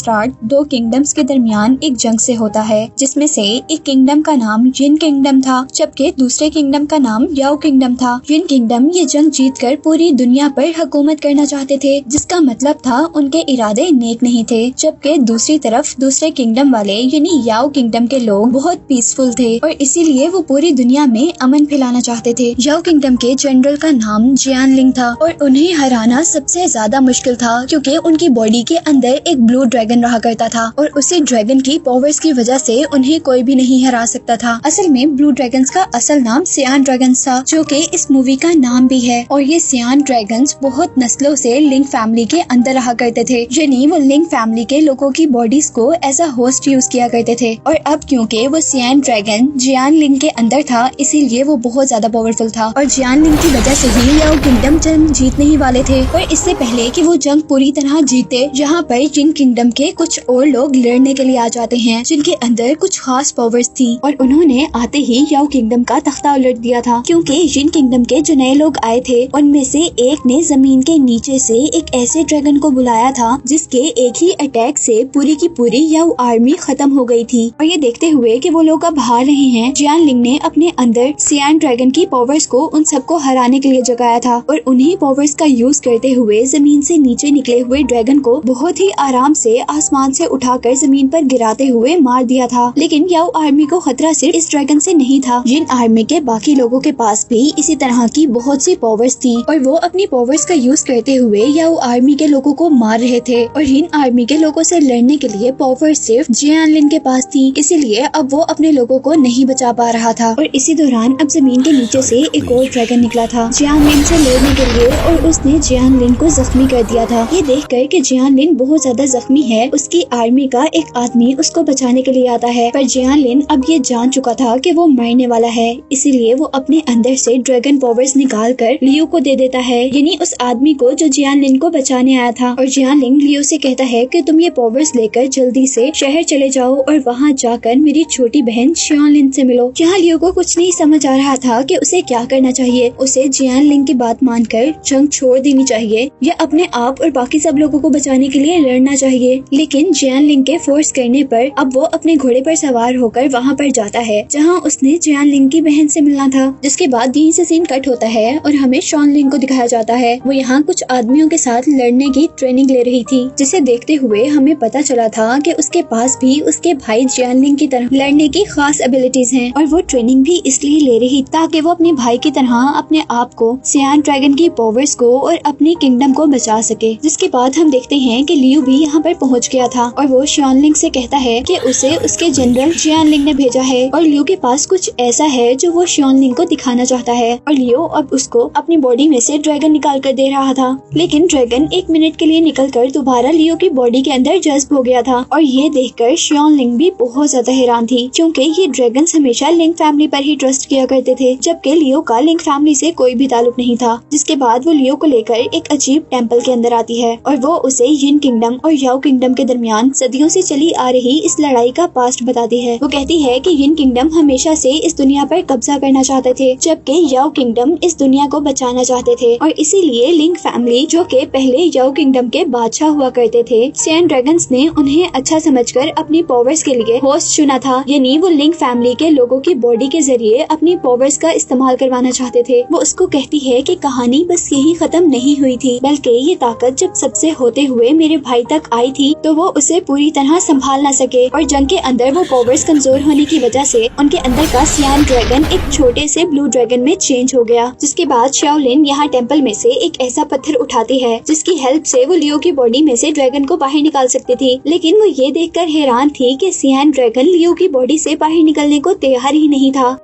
Start दो kingdoms के दरमियान एक जंग से होता है, जिसमें से एक किंगडम का नाम जिन किंगडम था, जबकि दूसरे किंगडम का नाम याओ किंगडम था। जिन किंगडम ये जंग जीतकर पूरी दुनिया पर हुकूमत करना चाहते थे, जिसका मतलब था उनके इरादे नेक नहीं थे, जबकि दूसरी तरफ दूसरे किंगडम वाले यानी याओ किंगडम के लोग बहुत पीसफुल थे और इसीलिए वो पूरी दुनिया में अमन फैलाना चाहते थे। याओ किंगडम के जनरल का नाम जियानलिंग था और उन्हें हराना सबसे ज्यादा मुश्किल था, क्योंकि उनकी बॉडी के अंदर एक ब्लू ड्रैगन रहा करता था और उसी ड्रैगन की पावर्स की वजह से उन्हें कोई भी नहीं हरा सकता था। असल में ब्लू ड्रैगन्स का असल नाम सियान ड्रैगन्स था, जो कि इस मूवी का नाम भी है। और ये सियान ड्रैगन्स बहुत नस्लों से लिंग फैमिली के अंदर रहा करते थे, यानी वो लिंग फैमिली के लोगों की बॉडीज को एज अ होस्ट यूज किया करते थे। और अब क्योंकि वो सियान ड्रैगन जियानलिंग के अंदर था, इसीलिए वो बहुत ज्यादा पावरफुल था और जियानलिंग की वजह से ही याओ किंगडम जंग जीतने ही वाले थे। और इससे पहले कि वो जंग पूरी तरह जीते, यहाँ पर जिन किंगडम के कुछ और लोग लड़ने के लिए आ जाते हैं, जिनके अंदर कुछ खास पावर्स थी और उन्होंने आते ही याओ किंगडम का तख्ता उलट दिया था। क्योंकि जिन किंगडम के जो नए लोग आए थे, उनमें से एक ने जमीन के नीचे से एक ऐसे ड्रैगन को बुलाया था जिसके एक ही अटैक से पूरी की पूरी याओ आर्मी खत्म हो गई थी। और ये देखते हुए कि वो लोग अब हार रहे हैं, जियानलिंग ने अपने अंदर सियान ड्रैगन की पावर्स को उन सबको हराने के लिए जगाया था और उन्हीं पावर्स का यूज करते हुए जमीन से नीचे निकले हुए ड्रैगन को बहुत ही आराम से आसमान से उठाकर जमीन पर गिराते हुए मार दिया था। लेकिन याओ आर्मी को खतरा सिर्फ इस ड्रैगन से नहीं था, जिन आर्मी के बाकी लोगों के पास भी इसी तरह की बहुत सी पावर्स थी और वो अपनी पावर्स का यूज करते हुए याओ आर्मी के लोगों को मार रहे थे। और जिन आर्मी के लोगों से लड़ने के लिए पावर सिर्फ जियानलिंग के पास थी, इसीलिए अब वो अपने लोगों को नहीं बचा पा रहा था। और इसी दौरान अब जमीन के नीचे से एक और ड्रैगन निकला था जियानलिंग से लड़ने के लिए और उसने जियानलिंग को जख्मी कर दिया था। ये देखकर कि जियानलिंग बहुत ज्यादा जख्मी है, उसकी आर्मी का एक आदमी उसको बचाने के लिए आता है, पर जियानलिंग अब ये जान चुका था कि वो मरने वाला है, इसीलिए वो अपने अंदर से ड्रैगन पावर्स निकाल कर लियो को दे देता है, यानी उस आदमी को जो जियानलिंग को बचाने आया था। और जियानलिंग लियो से कहता है कि तुम ये पावर्स लेकर जल्दी से शहर चले जाओ और वहाँ जाकर मेरी छोटी बहन जियानलिंग से मिलो। जहाँ लियो को कुछ नहीं समझ आ रहा था कि उसे क्या करना चाहिए, उसे जियानलिंग की बात मानकर जंग छोड़ देनी चाहिए या अपने आप और बाकी सब लोगों को बचाने के लिए लड़ना चाहिए। लेकिन जियानलिंग के फोर्स करने पर अब वो अपने घोड़े पर सवार होकर वहाँ पर जाता है जहाँ उसने जियानलिंग की बहन से मिलना था। जिसके बाद यहीं से सीन कट होता है और हमें शॉनलिंग को दिखाया जाता है। वो यहाँ कुछ आदमियों के साथ लड़ने की ट्रेनिंग ले रही थी, जिसे देखते हुए हमें पता चला था कि उसके पास भी उसके भाई जियानलिंग की तरह लड़ने की खास एबिलिटीज हैं और वो ट्रेनिंग भी इसलिए ले रही ताकि वो अपने भाई की तरह अपने आप को सियान ड्रैगन की पावर्स को और अपनी किंगडम को बचा सके। जिसके बाद हम देखते हैं कि लियो भी यहाँ पर पहुँच गया था और वो शॉनलिंग से कहता है कि उसे उसके जनरल जियानलिंग ने भेजा है और लियो के पास कुछ ऐसा है जो वो शॉनलिंग को दिखाना चाहता है। और लियो अब उसको अपनी बॉडी में से ड्रैगन निकाल कर दे रहा था, लेकिन ड्रैगन एक मिनट के लिए निकलकर दोबारा लियो की बॉडी के अंदर जज्ब हो गया था। और ये देखकर शॉनलिंग भी बहुत ज्यादा हैरान थी, क्योंकि ये ड्रैगन्स हमेशा लिंग फैमिली पर ही ट्रस्ट किया करते थे, जबकि लियो का लिंग फैमिली से कोई भी ताल्लुक नहीं था। जिसके बाद वो लियो को लेकर एक अजीब टेम्पल के अंदर आती है और वो उसे यिन किंगडम और याओ किंगडम के दरमियान सदियों से चली आ रही इस लड़ाई का पास्ट बताती है। वो कहती है कि यिन किंगडम हमेशा से इस दुनिया पर कब्जा करना चाहते थे, जबकि याओ किंगडम इस दुनिया को बचाना चाहते थे और इसीलिए लिंग फैमिली, जो कि पहले याओ किंगडम के बादशाह हुआ करते थे, सियान ड्रैगन्स ने उन्हें अच्छा समझकर अपनी पावर्स के लिए होस्ट चुना था, यानी वो लिंग फैमिली के लोगों की बॉडी के जरिए अपनी पावर्स का इस्तेमाल करवाना चाहते थे। वो उसको कहती है कि कहानी बस यही खत्म नहीं हुई थी, बल्कि ये ताकत जब सबसे होते हुए मेरे भाई तक आई थी तो वो उसे पूरी तरह संभाल न सके और जंग के अंदर वो पावर्स कमजोर होने की वजह से उनके अंदर का सियान ड्रैगन एक छोटे से ब्लू ड्रैगन में चेंज हो गया। जिसके बाद शाओलिन यहाँ टेम्पल में से एक ऐसा पत्थर उठाती है जिसकी हेल्प से वो लियो की बॉडी में से ड्रैगन को बाहर निकाल सकती थी, लेकिन वो ये देखकर हैरान थी कि सियान ड्रैगन लियो की बॉडी से बाहर निकलने को तैयार ही नहीं था।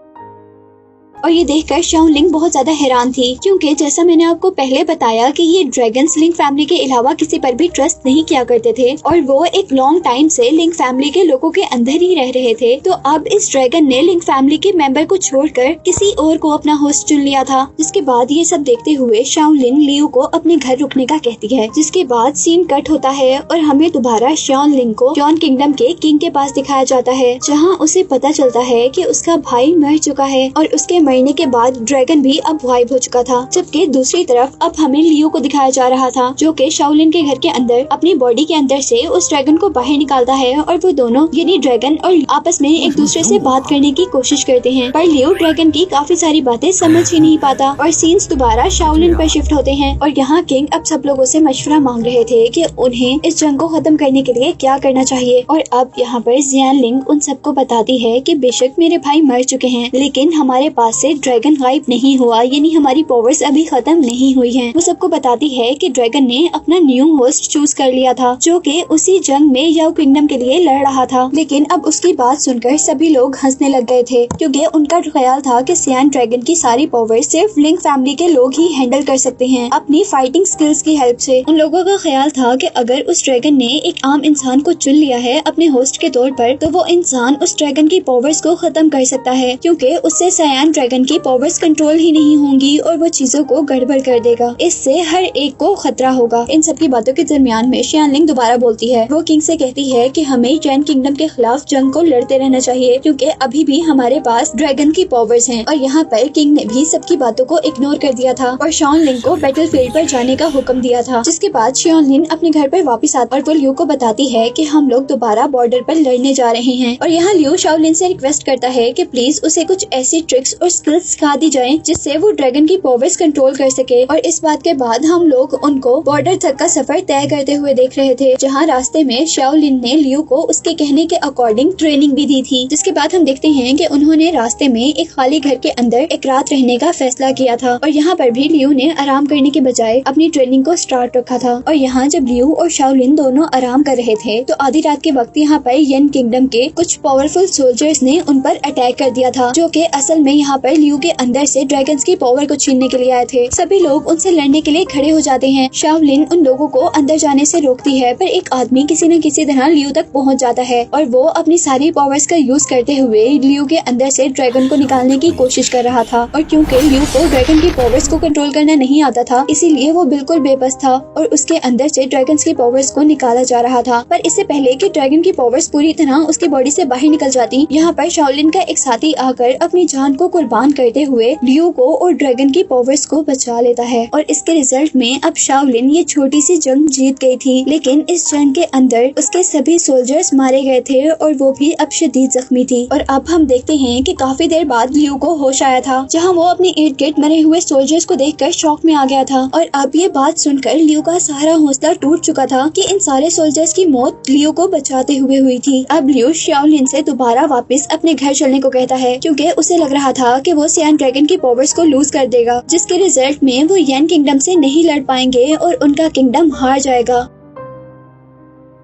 और ये देखकर शाओलिन बहुत ज्यादा हैरान थी, क्योंकि जैसा मैंने आपको पहले बताया कि ये ड्रैगन्स लिंग फैमिली के अलावा किसी पर भी ट्रस्ट नहीं किया करते थे और वो एक लॉन्ग टाइम से लिंग फैमिली के लोगों के अंदर ही रह रहे थे। तो अब इस ड्रैगन ने लिंग फैमिली के मेंबर को छोड़कर किसी और को अपना होस्ट चुन लिया था। जिसके बाद ये सब देखते हुए शाओलिन लियो को अपने घर रुकने का कहती है। जिसके बाद सीन कट होता है और हमें दोबारा शाओलिन को जॉन किंगडम के किंग के पास दिखाया जाता है, जहाँ उसे पता चलता है कि उसका भाई मर चुका है और उसके मरने के बाद ड्रैगन भी अब गायब हो चुका था, जबकि दूसरी तरफ अब हमें लियो को दिखाया जा रहा था जो कि शाओलिन के घर के अंदर अपनी बॉडी के अंदर से उस ड्रैगन को बाहर निकालता है और वो दोनों यानी ड्रैगन और आपस में एक दूसरे से बात करने की कोशिश करते हैं, पर लियो ड्रैगन की काफी सारी बातें समझ ही नहीं पाता और सीन्स दोबारा शाओलिन पर शिफ्ट होते हैं। और यहाँ किंग अब सब लोगों से मशवरा मांग रहे थे कि उन्हें इस जंग को खत्म करने के लिए क्या करना चाहिए। और अब यहाँ पर जियानलिंग उन सबको बताती है कि बेशक मेरे भाई मर चुके हैं, लेकिन हमारे पास से ड्रैगन गायब नहीं हुआ, यानी हमारी पावर्स अभी खत्म नहीं हुई हैं। वो सबको बताती है कि ड्रैगन ने अपना न्यू होस्ट चूज कर लिया था जो कि उसी जंग में याओ किंगडम के लिए लड़ रहा था। लेकिन अब उसकी बात सुनकर सभी लोग हंसने लग गए थे, क्योंकि उनका ख्याल था कि सियान ड्रैगन की सारी पावर सिर्फ लिंक फैमिली के लोग ही हैंडल कर सकते हैं अपनी फाइटिंग स्किल्स की हेल्प से। उन लोगों का ख्याल था कि अगर उस ड्रैगन ने एक आम इंसान को चुन लिया है अपने होस्ट के तौर पर, तो वो इंसान उस ड्रैगन की पावर्स को खत्म कर सकता है, क्योंकि उससे सियान ड्रैगन की पावर्स कंट्रोल ही नहीं होंगी और वो चीजों को गड़बड़ कर देगा। इससे हर एक को खतरा होगा। इन सब की बातों के दरमियान में जियानलिंग दोबारा बोलती है। वो किंग से कहती है कि हमें जैन किंगडम के खिलाफ जंग को लड़ते रहना चाहिए, क्योंकि अभी भी हमारे पास ड्रैगन की पावर्स हैं। और यहाँ पर किंग ने भी सबकी बातों को इग्नोर कर दिया था और शाओलिन को बैटलफील्ड पर जाने का हुक्म दिया था। जिसके बाद शाओलिन अपने घर पर वापस आती और वो लियो को बताती है कि हम लोग दोबारा बॉर्डर पर लड़ने जा रहे हैं। और यहाँ लियो शाओलिन से रिक्वेस्ट करता है कि प्लीज उसे कुछ ऐसी ट्रिक्स और स्किल्स सिखा दी जाए जिससे वो ड्रैगन की पावर्स कंट्रोल कर सके। और इस बात के बाद हम लोग उनको बॉर्डर तक का सफर तय करते हुए देख रहे थे, जहाँ रास्ते में शाओलिन ने लियो को उसके कहने के अकॉर्डिंग ट्रेनिंग भी दी थी। जिसके बाद हम देखते हैं कि उन्होंने रास्ते में एक खाली घर के अंदर एक रात रहने का फैसला किया था और यहाँ पर भी लियो ने आराम करने के बजाय अपनी ट्रेनिंग को स्टार्ट रखा था। और यहाँ जब लियो और शाओलिन दोनों आराम कर रहे थे तो आधी रात के वक्त यहाँ पर येन किंगडम के कुछ पावरफुल सोल्जर्स ने उन पर अटैक कर दिया था, जो कि असल में यहाँ पर लियो के अंदर से ड्रैगन्स की पावर को छीनने के लिए आए थे। सभी लोग उनसे लड़ने के लिए खड़े हो जाते हैं। शाओलिन उन लोगों को अंदर जाने से रोकती है, पर एक आदमी किसी न किसी तरह लियो तक पहुँच जाता है और वो अपनी सारी पावर्स का यूज करते हुए लियो के अंदर से ड्रैगन को निकालने की कोशिश कर रहा था। और क्योंकि लियो को ड्रैगन की पावर्स को कंट्रोल करना नहीं आता था, इसीलिए वो बिल्कुल बेबस था और उसके अंदर से ड्रैगन्स की पावर्स को निकाला जा रहा था। पर इससे पहले कि ड्रैगन की पावर्स पूरी तरह उसकी बॉडी से बाहर निकल जाती, यहाँ पर शाओलिन का एक साथी आकर अपनी जान को कुर्बान करते हुए लियो को और ड्रैगन की पावर्स को बचा लेता है। और इसके रिजल्ट में अब शाओलिन ये छोटी सी जंग जीत गई थी, लेकिन इस जंग के अंदर उसके सभी सोल्जर्स मारे गए थे और वो भी अब शदीद जख्मी थी। और अब हम देखते हैं कि काफी देर बाद लियो को होश आया था, जहाँ वो अपने इर्द गिर्द मरे हुए सोल्जर्स को देखकर शॉक में आ गया था। और अब ये बात सुनकर लियो का सारा हौसला टूट चुका था कि इन सारे सोल्जर्स की मौत लियो को बचाते हुए हुई थी। अब लियो शाओलिन से दोबारा वापस अपने घर चलने को कहता है, क्योंकि उसे लग रहा था कि वो सियान ड्रैगन की पावर्स को लूज कर देगा, जिसके रिजल्ट में वो येन किंगडम से नहीं लड़ पाएंगे और उनका किंगडम हार जाएगा।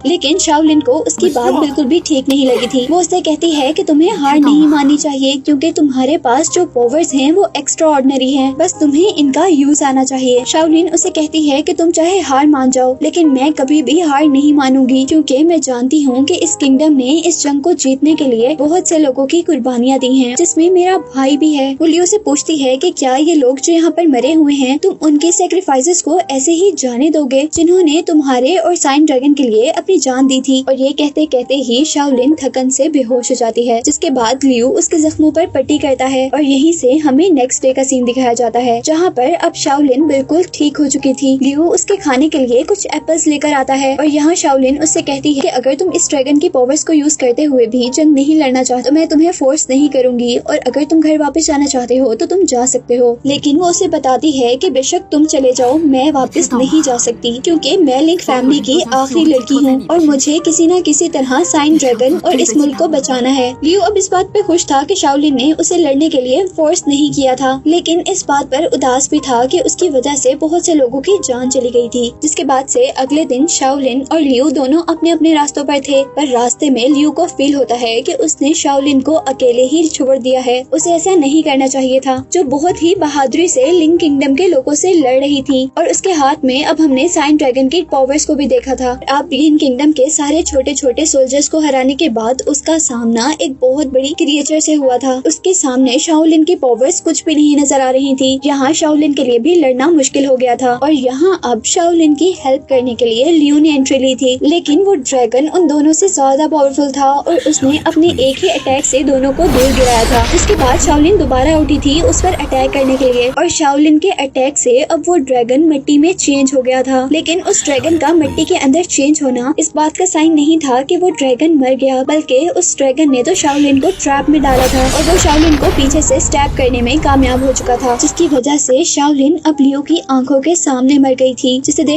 लेकिन शाओलिन को उसकी बात बिल्कुल भी ठीक नहीं लगी थी। वो उससे कहती है कि तुम्हें हार नहीं माननी चाहिए, क्योंकि तुम्हारे पास जो पावर्स हैं वो एक्स्ट्रा ऑर्डिनरी हैं, बस तुम्हें इनका यूज आना चाहिए। शाओलिन उसे कहती है कि तुम चाहे हार मान जाओ, लेकिन मैं कभी भी हार नहीं मानूंगी, क्योंकि मैं जानती हूँ कि इस किंगडम ने इस जंग को जीतने के लिए बहुत से लोगों की कुर्बानियाँ दी हैं, जिसमें मेरा भाई भी है। वो लियो से पूछती है कि क्या ये लोग जो यहाँ पर मरे हुए हैं, तुम उनके सेक्रीफाइसेस को ऐसे ही जाने दोगे जिन्होंने तुम्हारे और साइन ड्रैगन के लिए अपनी जान दी थी। और ये कहते कहते ही शाओलिन थकन से बेहोश हो जाती है, जिसके बाद लियो उसके जख्मों पर पट्टी करता है। और यहीं से हमें नेक्स्ट डे का सीन दिखाया जाता है, जहाँ पर अब शाओलिन बिल्कुल ठीक हो चुकी थी। लियो उसके खाने के लिए कुछ एप्पल्स लेकर आता है और यहाँ शाओलिन उससे कहती है कि अगर तुम इस ड्रैगन की पावर्स को यूज करते हुए भी जंग नहीं लड़ना चाहते तो मैं तुम्हें फोर्स नहीं करूंगी, और अगर तुम घर वापस जाना चाहते हो तो तुम जा सकते हो। लेकिन वो उसे बताती है कि बेशक तुम चले जाओ, मैं वापस नहीं जा सकती, क्योंकि मैं लिंक फैमिली की आखिरी लड़की हूँ और मुझे किसी न किसी तरह साइन ड्रैगन और इस मुल्क को बचाना है। लियो अब इस बात पे खुश था कि शाओलिन ने उसे लड़ने के लिए फोर्स नहीं किया था, लेकिन इस बात पर उदास भी था कि उसकी वजह से बहुत से लोगों की जान चली गई थी। जिसके बाद से अगले दिन शाओलिन और लियो दोनों अपने अपने रास्तों पर थे, पर रास्ते में लियो को फील होता है कि उसने शाओलिन को अकेले ही छोड़ दिया है। उसे ऐसा नहीं करना चाहिए था, जो बहुत ही बहादुरी से लिंक किंगडम के लोगों से लड़ रही थी। और उसके हाथ में अब हमने साइन ड्रैगन की पावर्स को भी देखा था। अब लिंक किंगडम के सारे छोटे छोटे सोल्जर्स को हराने के बाद उसका सामना एक बहुत बड़ी क्रिएचर से हुआ था। उसके सामने शाओलिन की पावर्स कुछ भी नहीं नजर आ रही थी। यहाँ शाओलिन के लिए भी लड़ना मुश्किल हो गया था और यहाँ अब शाओलिन की हेल्प करने के लिए लियू ने एंट्री ली थी, लेकिन वो ड्रैगन उन दोनों से ज्यादा पावरफुल था और उसने अपने एक ही अटैक से दोनों को दूर गिराया था। उसके बाद शाओलिन दोबारा उठी थी उस पर अटैक करने के लिए और शाओलिन के अटैक से अब वो ड्रैगन मिट्टी में चेंज हो गया था। लेकिन उस ड्रैगन का मिट्टी के अंदर चेंज होना इस बात का साइन नहीं था कि वो ड्रैगन मर गया, बल्कि उस ड्रैगन ने तो शाओलिन को ट्रैप में डाला था और वो शाओलिन को पीछे से स्टैब करने में कामयाब हो चुका था, जिसकी वजह से शाओलिन अब लियू की आंखों के सामने मर गई थी, जिसे देख